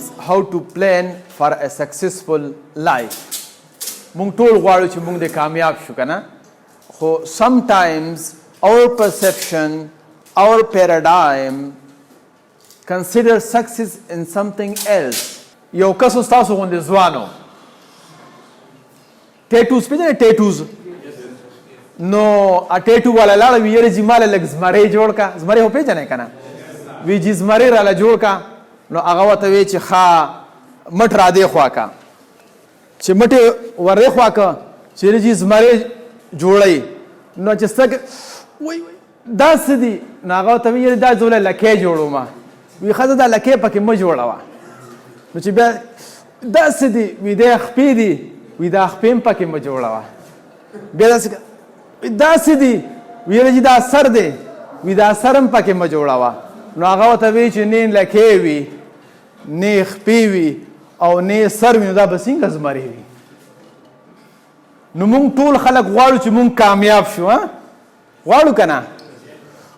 knows how to plan for a successful life. مونږ ټول غواړو چې مونږ د کامیاب شو کنه خو sometimes our perception, our paradigm consider success in something else. یو کس تاسو غوندې ځوانو ټیټوز پیژنئ ټیټوز نو ټیټو والا لاړه وی یاره چې ماله لږ زمری جوړ کا زمری خو پیژنئ که نه وی چې زمری راله جوړ کا نو هغه ورته وی چې ښه مټ را دې خوا کا چې مټې ور دې خوا که چیرې چې زمری جوړی نو چې څه وای دا څه دي نو هغه ورته وی یاره دا زه ولې لکۍ جوړومه وی ښه زه دا لکۍ پکې مه جوړوه نو چې بیا دا څه دي وی دا خپې دي وی دا خپې هم پکې مه جوړوه بیا داسې دا څه دي ویله چې دا سر دی وی دا سر هم پکې مه جوړوه نو هغه ورته وی چې نه لکۍ وي نه خپې وي او نه سر وي نو دا به څنګه زمری وي نو موږ ټول خلک غواړو چې موږ کامیاب شو غواړو که نه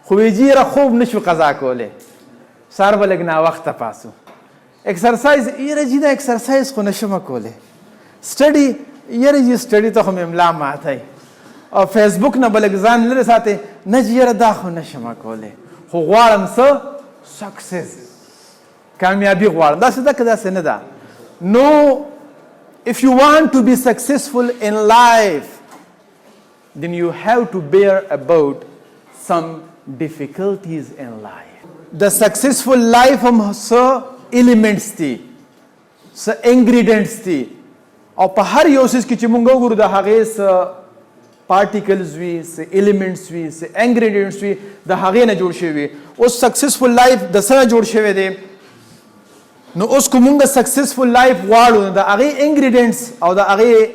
خو وی چې یاره خوب نه شو قضا کولی سهار به لږ ناوخته پاسو اکسرسایز یاره جی دا اکسرسایز خو نشمه کولی سټډي یاره جی سټډي ته خو مې املا ماتی او فیسبوک نه به لږ ځان لرې ساتې نه جی یاره دا خو نشمه کولی خو غواړم څه سکسس کامیابي غواړم داسې ده که داسې نه ده نو if you want to be successful in life then you have to bear about some difficulties in life the successful life هم څه elements دي څه ingredients دي او په هر یو څیز کې چې موږ وګورو د هغې څه particles وي څه elements وي څه ingredients وي د هغې نه جوړ شوي وي اوس successful life د څه نه جوړ شوی دی نو اوس که موږ successful life غواړو نو د هغې ingredients او د هغې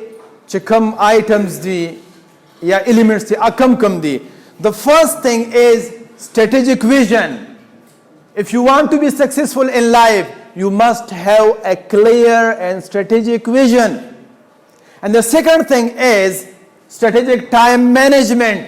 چې کوم items دي یا elements دي کم دي the first thing is strategic vision if you want to be successful in life you must have a clear and strategic vision and the second thing is strategic time management